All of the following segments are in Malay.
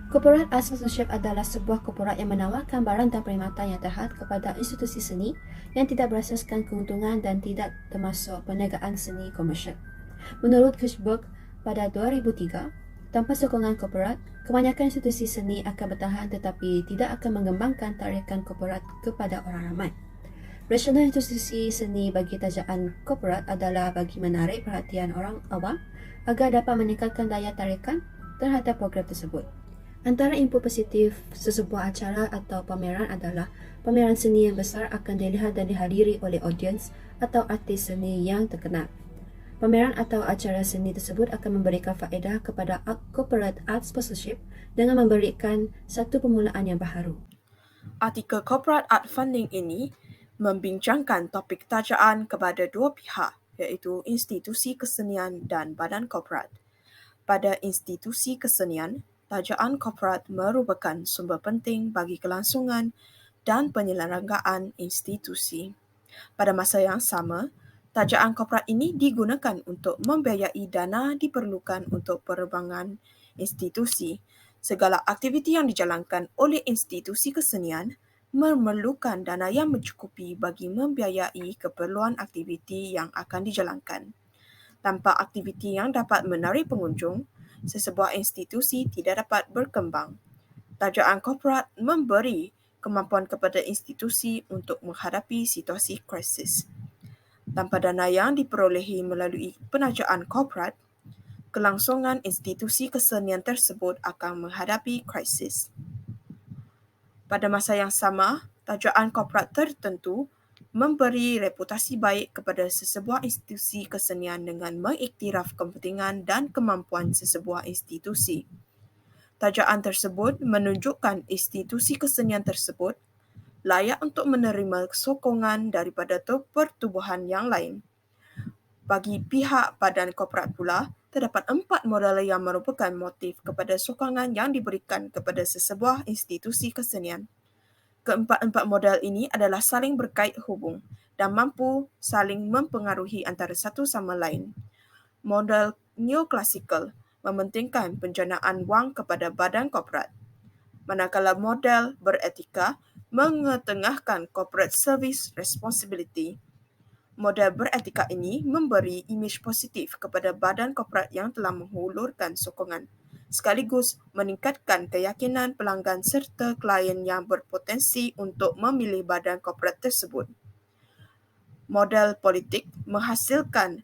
Corporate Art Sponsorship adalah sebuah korporat yang menawarkan barang dan perkhidmatan yang terhad kepada institusi seni yang tidak berasaskan keuntungan dan tidak termasuk perniagaan seni komersial. Menurut Kirchberg pada 2003, tanpa sokongan korporat, kebanyakan institusi seni akan bertahan tetapi tidak akan mengembangkan tarikan korporat kepada orang ramai. Rasional institusi seni bagi tajaan korporat adalah bagi menarik perhatian orang awam agar dapat meningkatkan daya tarikan terhadap program tersebut. Antara input positif sesebuah acara atau pameran adalah pameran seni yang besar akan dilihat dan dihadiri oleh audiens atau artis seni yang terkenal. Pameran atau acara seni tersebut akan memberikan faedah kepada corporate art sponsorship dengan memberikan satu permulaan yang baharu. Artikel Corporate Art Funding ini membincangkan topik tajaan kepada dua pihak, iaitu institusi kesenian dan badan korporat. Pada institusi kesenian, tajaan korporat merupakan sumber penting bagi kelangsungan dan penyelenggaraan institusi. Pada masa yang sama, tajaan korporat ini digunakan untuk membiayai dana diperlukan untuk penerbangan institusi. Segala aktiviti yang dijalankan oleh institusi kesenian memerlukan dana yang mencukupi bagi membiayai keperluan aktiviti yang akan dijalankan. Tanpa aktiviti yang dapat menarik pengunjung, sesebuah institusi tidak dapat berkembang. Tajaan korporat memberi kemampuan kepada institusi untuk menghadapi situasi krisis. Tanpa dana yang diperolehi melalui penajaan korporat, kelangsungan institusi kesenian tersebut akan menghadapi krisis. Pada masa yang sama, tajaan korporat tertentu memberi reputasi baik kepada sesebuah institusi kesenian dengan mengiktiraf kepentingan dan kemampuan sesebuah institusi. Tajaan tersebut menunjukkan institusi kesenian tersebut layak untuk menerima sokongan daripada pertubuhan yang lain. Bagi pihak badan korporat pula, terdapat 4 modal yang merupakan motif kepada sokongan yang diberikan kepada sesebuah institusi kesenian. Keempat-empat modal ini adalah saling berkait hubung dan mampu saling mempengaruhi antara satu sama lain. Modal neoklasikal mementingkan penjanaan wang kepada badan korporat, manakala model beretika mengetengahkan corporate service responsibility. Model beretika ini memberi imej positif kepada badan korporat yang telah menghulurkan sokongan, sekaligus meningkatkan keyakinan pelanggan serta klien yang berpotensi untuk memilih badan korporat tersebut. Model politik menghasilkan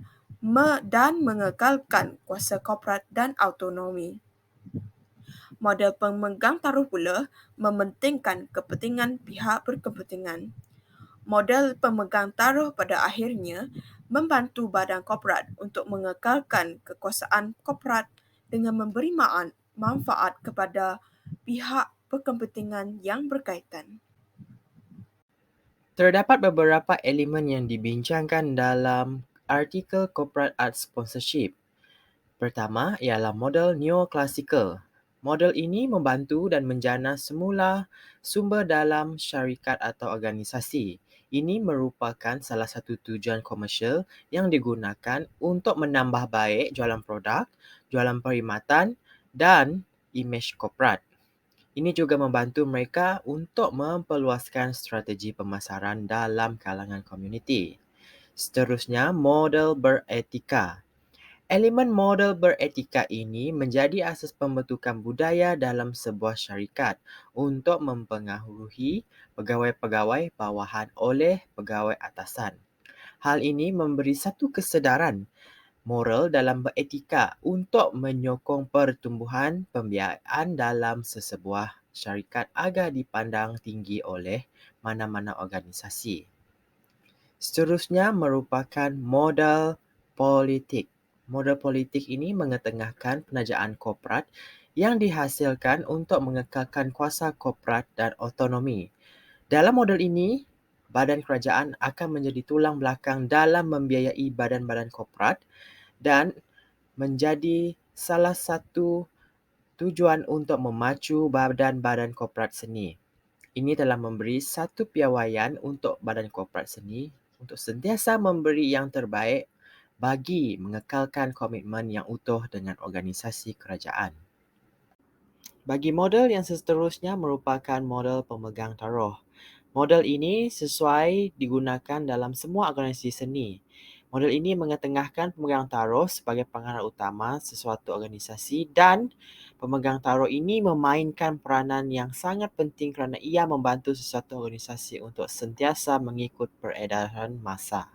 dan mengekalkan kuasa korporat dan autonomi. Model pemegang taruh pula mementingkan kepentingan pihak berkepentingan. Model pemegang taruh pada akhirnya membantu badan korporat untuk mengekalkan kekuasaan korporat dengan memberi manfaat kepada pihak berkepentingan yang berkaitan. Terdapat beberapa elemen yang dibincangkan dalam artikel Corporate Art Sponsorship. Pertama ialah model neoklasikal. Model ini membantu dan menjana semula sumber dalam syarikat atau organisasi. Ini merupakan salah satu tujuan komersial yang digunakan untuk menambah baik jualan produk, jualan perkhidmatan dan imej korporat. Ini juga membantu mereka untuk memperluaskan strategi pemasaran dalam kalangan komuniti. Seterusnya, model beretika. Elemen model beretika ini menjadi asas pembentukan budaya dalam sebuah syarikat untuk mempengaruhi pegawai-pegawai bawahan oleh pegawai atasan. Hal ini memberi satu kesedaran moral dalam beretika untuk menyokong pertumbuhan pembiayaan dalam sesebuah syarikat agar dipandang tinggi oleh mana-mana organisasi. Seterusnya merupakan modal politik. Modal politik ini mengetengahkan penajaan korporat yang dihasilkan untuk mengekalkan kuasa korporat dan autonomi. Dalam model ini, badan kerajaan akan menjadi tulang belakang dalam membiayai badan-badan korporat dan menjadi salah satu tujuan untuk memacu badan-badan korporat seni. Ini telah memberi satu piawaian untuk badan korporat seni untuk sentiasa memberi yang terbaik bagi mengekalkan komitmen yang utuh dengan organisasi kerajaan. Bagi model yang seterusnya merupakan model pemegang taruh. Model ini sesuai digunakan dalam semua organisasi seni. Model ini mengetengahkan pemegang taruh sebagai pengarah utama sesuatu organisasi dan pemegang taruh ini memainkan peranan yang sangat penting kerana ia membantu sesuatu organisasi untuk sentiasa mengikut peredaran masa.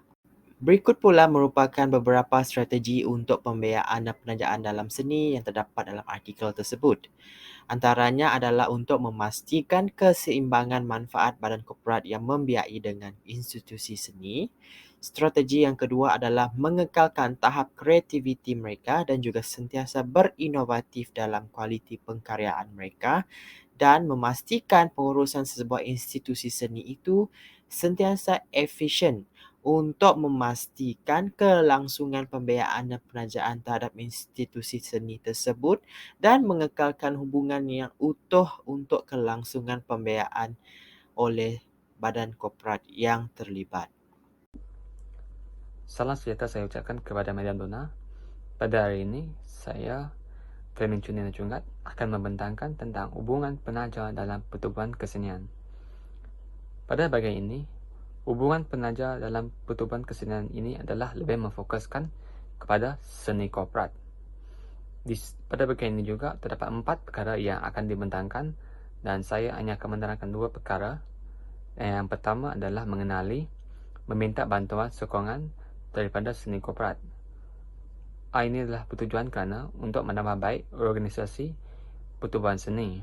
Berikut pula merupakan beberapa strategi untuk pembiayaan dan penajaan dalam seni yang terdapat dalam artikel tersebut. Antaranya adalah untuk memastikan keseimbangan manfaat badan korporat yang membiayai dengan institusi seni. Strategi yang kedua adalah mengekalkan tahap kreativiti mereka dan juga sentiasa berinovatif dalam kualiti pengkaryaan mereka dan memastikan pengurusan sebuah institusi seni itu sentiasa efisien untuk memastikan kelangsungan pembiayaan dan penajaan terhadap institusi seni tersebut dan mengekalkan hubungan yang utuh untuk kelangsungan pembiayaan oleh badan korporat yang terlibat. Salam sejahtera saya ucapkan kepada Madam Donna. Pada hari ini, saya, Fleming Chuni Najungat, akan membentangkan tentang hubungan penaja dalam pertubuhan kesenian. Pada bagian ini, hubungan penaja dalam pertubuhan kesenian ini adalah lebih memfokuskan kepada seni korporat. Pada bagian ini juga terdapat 4 perkara yang akan dibentangkan dan saya hanya akan menerangkan 2 perkara. Yang pertama adalah mengenali, meminta bantuan sokongan daripada seni korporat. Ini adalah bertujuan kerana untuk menambah baik organisasi pertubuhan seni.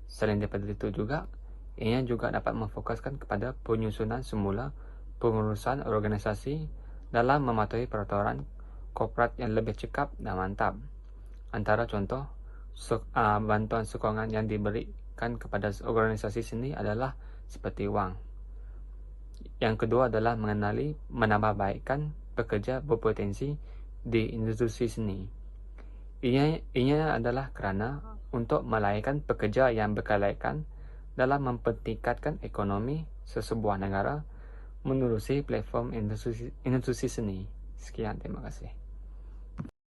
Selain daripada itu juga, ia juga dapat memfokuskan kepada penyusunan semula pengurusan organisasi dalam mematuhi peraturan korporat yang lebih cekap dan mantap. Antara contoh bantuan sokongan yang diberikan kepada organisasi seni adalah seperti wang. Yang kedua adalah mengenali menambah baikkan pekerja berpotensi di institusi seni. Ianya adalah kerana untuk melahirkan pekerja yang berkelayakan dalam mempertingkatkan ekonomi sesebuah negara menerusi platform institusi seni. Sekian, terima kasih.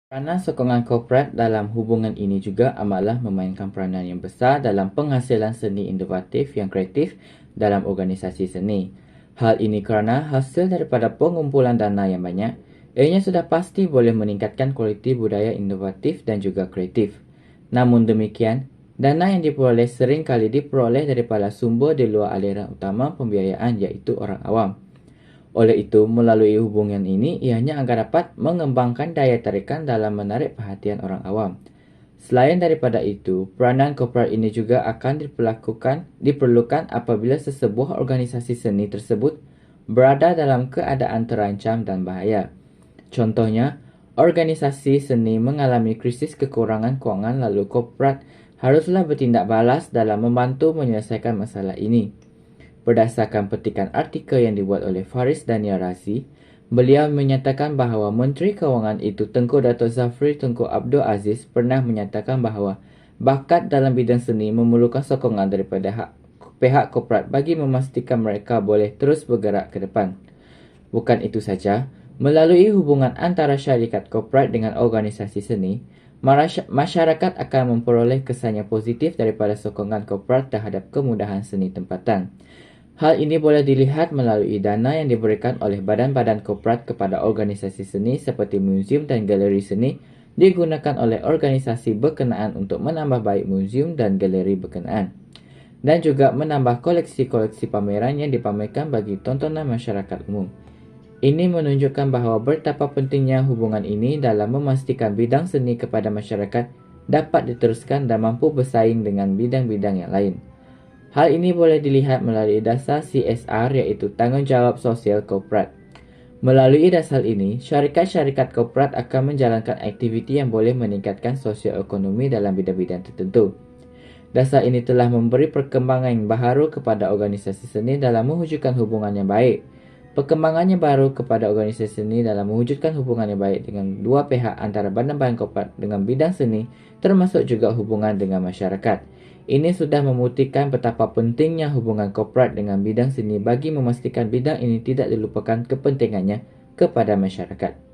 Peranan sokongan korporat dalam hubungan ini juga amatlah memainkan peranan yang besar dalam penghasilan seni inovatif yang kreatif dalam organisasi seni. Hal ini kerana hasil daripada pengumpulan dana yang banyak, ianya sudah pasti boleh meningkatkan kualiti budaya inovatif dan juga kreatif. Namun demikian, dana yang diperoleh sering kali diperoleh daripada sumber di luar aliran utama pembiayaan iaitu orang awam. Oleh itu, melalui hubungan ini, ianya akan dapat mengembangkan daya tarikan dalam menarik perhatian orang awam. Selain daripada itu, peranan korporat ini juga akan diperlukan apabila sesebuah organisasi seni tersebut berada dalam keadaan terancam dan bahaya. Contohnya, organisasi seni mengalami krisis kekurangan kewangan lalu korporat haruslah bertindak balas dalam membantu menyelesaikan masalah ini. Berdasarkan petikan artikel yang dibuat oleh Faris Dania Razi, beliau menyatakan bahawa Menteri Kewangan itu Tengku Datuk Zafri Tengku Abdul Aziz pernah menyatakan bahawa bakat dalam bidang seni memerlukan sokongan daripada pihak korporat bagi memastikan mereka boleh terus bergerak ke depan. Bukan itu saja, melalui hubungan antara syarikat korporat dengan organisasi seni, masyarakat akan memperoleh kesan yang positif daripada sokongan korporat terhadap kemudahan seni tempatan. Hal ini boleh dilihat melalui dana yang diberikan oleh badan-badan korporat kepada organisasi seni seperti muzium dan galeri seni digunakan oleh organisasi berkenaan untuk menambah baik muzium dan galeri berkenaan dan juga menambah koleksi-koleksi pameran yang dipamerkan bagi tontonan masyarakat umum. Ini menunjukkan bahawa betapa pentingnya hubungan ini dalam memastikan bidang seni kepada masyarakat dapat diteruskan dan mampu bersaing dengan bidang-bidang yang lain. Hal ini boleh dilihat melalui dasar CSR iaitu tanggungjawab sosial korporat. Melalui dasar ini, syarikat-syarikat korporat akan menjalankan aktiviti yang boleh meningkatkan sosioekonomi dalam bidang-bidang tertentu. Dasar ini telah memberi perkembangan yang baharu kepada organisasi seni dalam mewujudkan hubungan yang baik. Perkembangannya baru kepada organisasi seni dalam mewujudkan hubungan yang baik dengan dua pihak antara badan-badan korporat dengan bidang seni termasuk juga hubungan dengan masyarakat. Ini sudah membuktikan betapa pentingnya hubungan korporat dengan bidang seni bagi memastikan bidang ini tidak dilupakan kepentingannya kepada masyarakat.